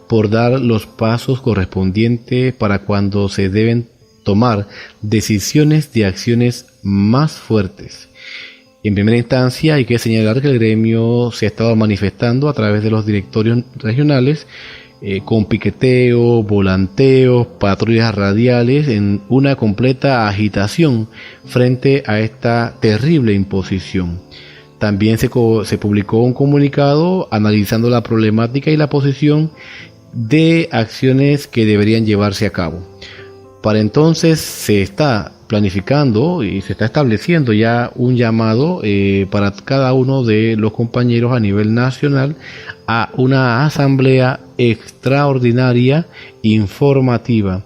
por dar los pasos correspondientes para cuando se deben tomar decisiones de acciones más fuertes. En primera instancia hay que señalar que el gremio se ha estado manifestando a través de los directorios regionales con piqueteo, volanteos, patrullas radiales en una completa agitación frente a esta terrible imposición. También se publicó un comunicado analizando la problemática y la posición de acciones que deberían llevarse a cabo. Para entonces se está planificando y se está estableciendo ya un llamado para cada uno de los compañeros a nivel nacional a una asamblea extraordinaria informativa.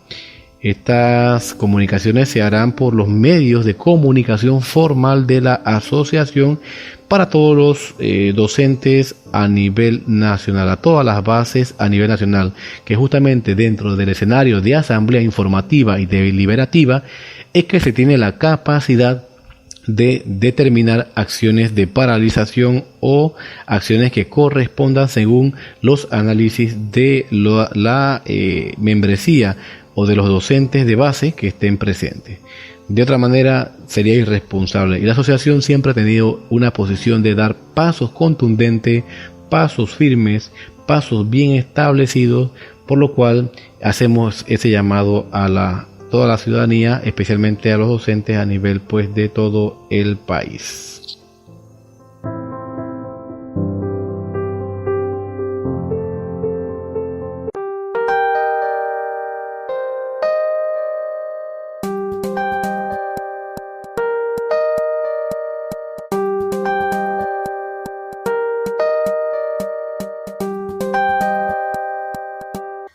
Estas comunicaciones se harán por los medios de comunicación formal de la asociación para todos los docentes a nivel nacional, a todas las bases a nivel nacional, que justamente dentro del escenario de asamblea informativa y deliberativa es que se tiene la capacidad de determinar acciones de paralización o acciones que correspondan según los análisis de la membresía o de los docentes de base que estén presentes. De otra manera sería irresponsable, y la asociación siempre ha tenido una posición de dar pasos contundentes, pasos firmes, pasos bien establecidos, por lo cual hacemos ese llamado a toda la ciudadanía, especialmente a los docentes a nivel pues de todo el país.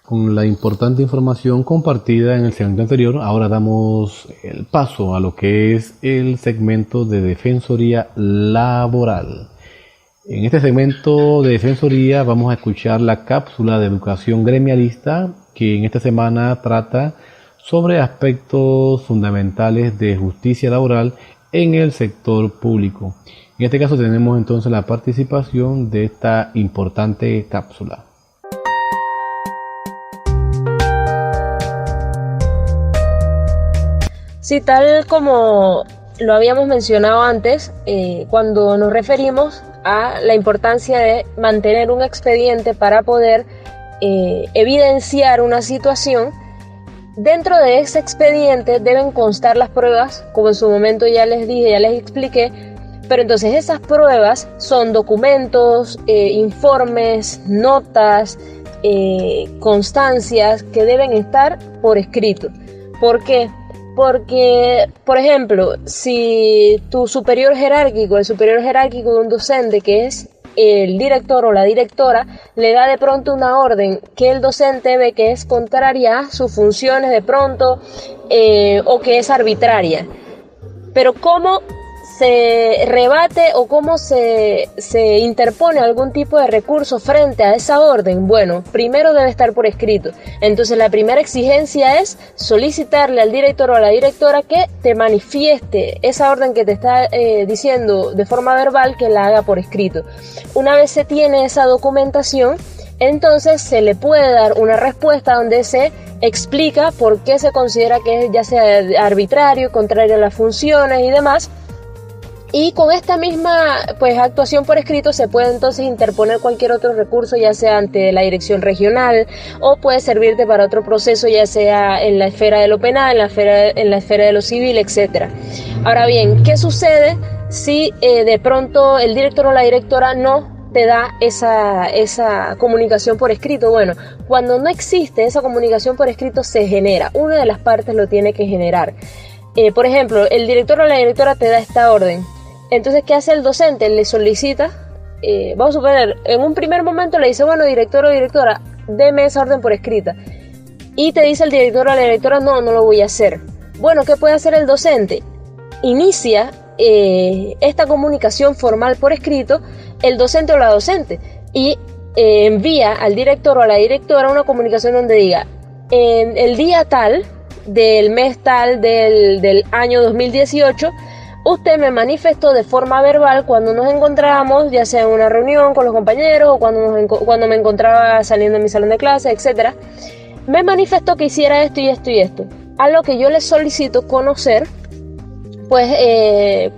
Con la importante información compartida en el segmento anterior, ahora damos el paso a lo que es el segmento de Defensoría Laboral. En este segmento de Defensoría vamos a escuchar la cápsula de educación gremialista que en esta semana trata sobre aspectos fundamentales de justicia laboral en el sector público. En este caso tenemos entonces la participación de esta importante cápsula. Sí, tal como lo habíamos mencionado antes, cuando nos referimos a la importancia de mantener un expediente para poder evidenciar una situación, dentro de ese expediente deben constar las pruebas, como en su momento ya les dije, ya les expliqué, pero entonces esas pruebas son documentos, informes, notas, constancias que deben estar por escrito. ¿Por qué? Porque, por ejemplo, si tu superior jerárquico, el superior jerárquico de un docente, que es el director o la directora le da de pronto una orden que el docente ve que es contraria a sus funciones de pronto o que es arbitraria. Pero ¿cómo se rebate o cómo se interpone algún tipo de recurso frente a esa orden? Bueno, primero debe estar por escrito. Entonces la primera exigencia es solicitarle al director o a la directora que te manifieste esa orden que te está diciendo de forma verbal, que la haga por escrito. Una vez se tiene esa documentación, entonces se le puede dar una respuesta donde se explica por qué se considera que es ya sea arbitrario, contrario a las funciones y demás. Y con esta misma actuación por escrito se puede entonces interponer cualquier otro recurso, ya sea ante la dirección regional, o puede servirte para otro proceso, ya sea en la esfera de lo penal, en la esfera de lo civil, etc. Ahora bien, ¿qué sucede si de pronto el director o la directora no te da esa comunicación por escrito? Bueno, cuando no existe esa comunicación por escrito se genera, una de las partes lo tiene que generar. Por ejemplo, el director o la directora te da esta orden. Entonces, ¿qué hace el docente? Le solicita, vamos a suponer, en un primer momento le dice, bueno, director o directora, deme esa orden por escrita. Y te dice el director o la directora, no lo voy a hacer. Bueno, ¿qué puede hacer el docente? Inicia esta comunicación formal por escrito, el docente o la docente, y envía al director o a la directora una comunicación donde diga, en el día tal, del mes tal, del año 2018, usted me manifestó de forma verbal cuando nos encontrábamos, ya sea en una reunión con los compañeros o cuando me encontraba saliendo de mi salón de clase, etc. Me manifestó que hiciera esto y esto y esto. A lo que yo le solicito conocer, pues,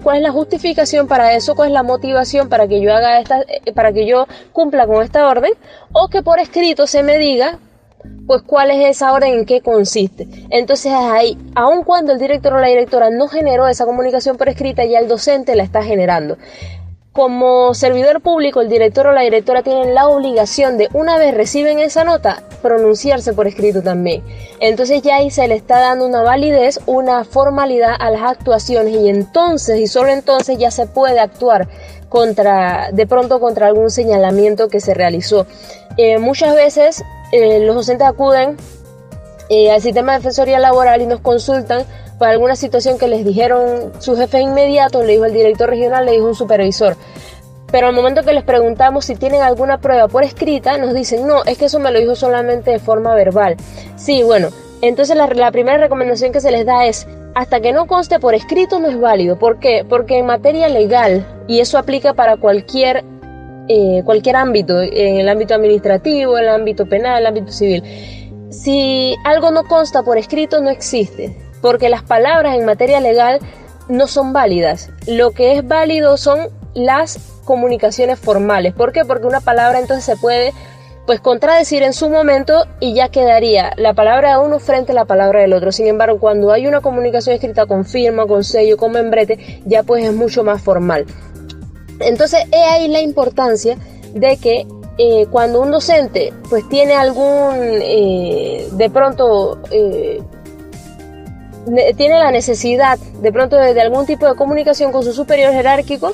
cuál es la justificación para eso, cuál es la motivación para que yo haga para que yo cumpla con esta orden, o que por escrito se me diga pues cuál es esa orden, en qué consiste. Entonces ahí, aun cuando el director o la directora no generó esa comunicación por escrita, ya el docente la está generando. Como servidor público, el director o la directora tienen la obligación de, una vez reciben esa nota, pronunciarse por escrito también. Entonces ya ahí se le está dando una validez, una formalidad a las actuaciones, y entonces, y solo entonces, ya se puede actuar de pronto contra algún señalamiento que se realizó. Muchas veces los docentes acuden al sistema de defensoría laboral y nos consultan por alguna situación que les dijeron su jefe inmediato, le dijo el director regional, le dijo un supervisor. Pero al momento que les preguntamos si tienen alguna prueba por escrita, nos dicen, no, es que eso me lo dijo solamente de forma verbal. Sí, bueno, entonces la primera recomendación que se les da es, hasta que no conste por escrito no es válido. ¿Por qué? Porque en materia legal, y eso aplica para cualquier ámbito, en el ámbito administrativo, el ámbito penal, el ámbito civil, si algo no consta por escrito no existe, porque las palabras en materia legal no son válidas. Lo que es válido son las comunicaciones formales. ¿Por qué? Porque una palabra entonces se puede contradecir en su momento y ya quedaría la palabra de uno frente a la palabra del otro. Sin embargo, cuando hay una comunicación escrita con firma, con sello, con membrete, ya pues es mucho más formal. Entonces, he ahí la importancia de que cuando un docente pues tiene algún, de pronto, tiene la necesidad de pronto de algún tipo de comunicación con su superior jerárquico,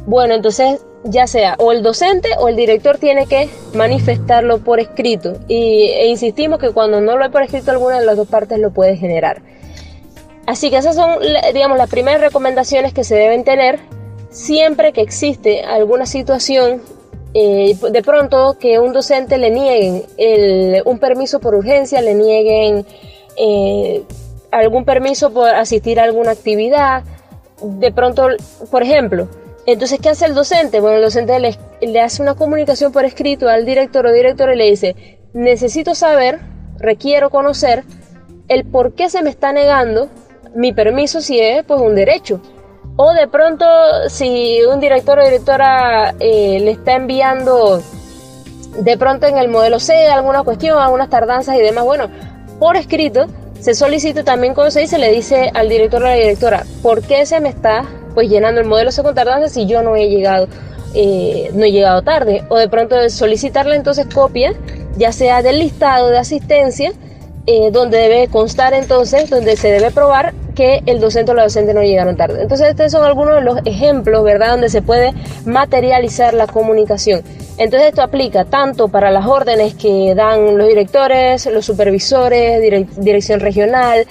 bueno, entonces ya sea o el docente o el director tiene que manifestarlo por escrito, e insistimos que cuando no lo hay por escrito, alguna de las dos partes lo puede generar. Así que esas son, digamos, las primeras recomendaciones que se deben tener siempre que existe alguna situación, de pronto que un docente le nieguen un permiso por urgencia, le nieguen algún permiso por asistir a alguna actividad, de pronto, por ejemplo. Entonces, ¿qué hace el docente? Bueno, el docente le hace una comunicación por escrito al director o directora y le dice, necesito saber, requiero conocer el por qué se me está negando mi permiso si es pues un derecho. O de pronto, si un director o directora le está enviando de pronto en el modelo C alguna cuestión, algunas tardanzas y demás, bueno, por escrito se solicita también conocer y se le dice al director o a la directora, ¿por qué se me está pues llenando el modelo C con tardanza si yo no he llegado tarde? O de pronto solicitarle entonces copia, ya sea del listado de asistencia donde debe constar entonces, donde se debe probar que el docente o la docente no llegaron tarde. Entonces estos son algunos de los ejemplos, ¿verdad?, donde se puede materializar la comunicación. Entonces esto aplica tanto para las órdenes que dan los directores, los supervisores, dirección regional.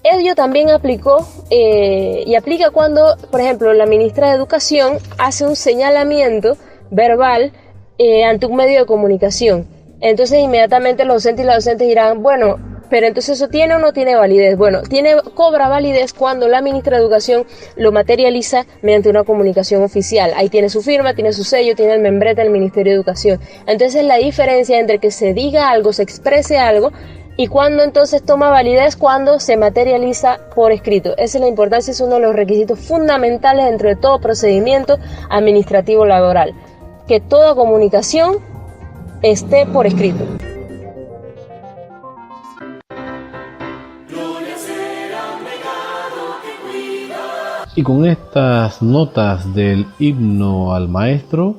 Ello también aplicó y aplica cuando, por ejemplo, la ministra de Educación hace un señalamiento verbal ante un medio de comunicación. Entonces inmediatamente los docentes y las docentes dirán, bueno, pero entonces ¿eso tiene o no tiene validez? Bueno, cobra validez cuando la ministra de Educación lo materializa mediante una comunicación oficial. Ahí tiene su firma, tiene su sello, tiene el membrete del Ministerio de Educación. Entonces la diferencia entre que se diga algo, se exprese algo, y cuando entonces toma validez, cuando se materializa por escrito. Esa es la importancia, es uno de los requisitos fundamentales dentro de todo procedimiento administrativo laboral. Que toda comunicación esté por escrito. Y con estas notas del himno al maestro,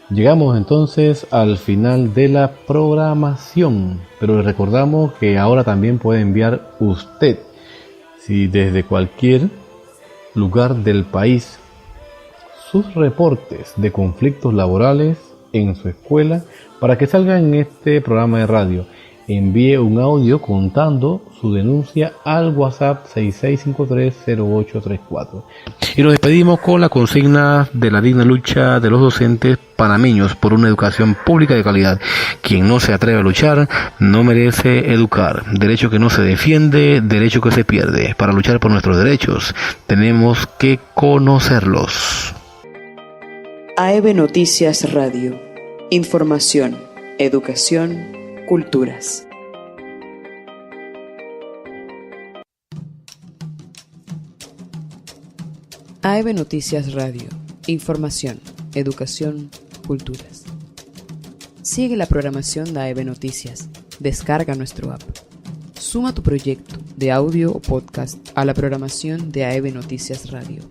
llegamos entonces al final de la programación. Pero les recordamos que ahora también puede enviar usted, si desde cualquier lugar del país, sus reportes de conflictos laborales en su escuela para que salga en este programa de radio. Envíe un audio contando su denuncia al WhatsApp 66530834. Y nos despedimos con la consigna de la digna lucha de los docentes panameños por una educación pública de calidad. Quien no se atreve a luchar no merece educar. Derecho que no se defiende, derecho que se pierde. Para luchar por nuestros derechos tenemos que conocerlos. AEB Noticias Radio. Información, educación, culturas. AEB Noticias Radio. Información, educación, culturas. Sigue la programación de AEB Noticias. Descarga nuestro app. Suma tu proyecto de audio o podcast a la programación de AEB Noticias Radio.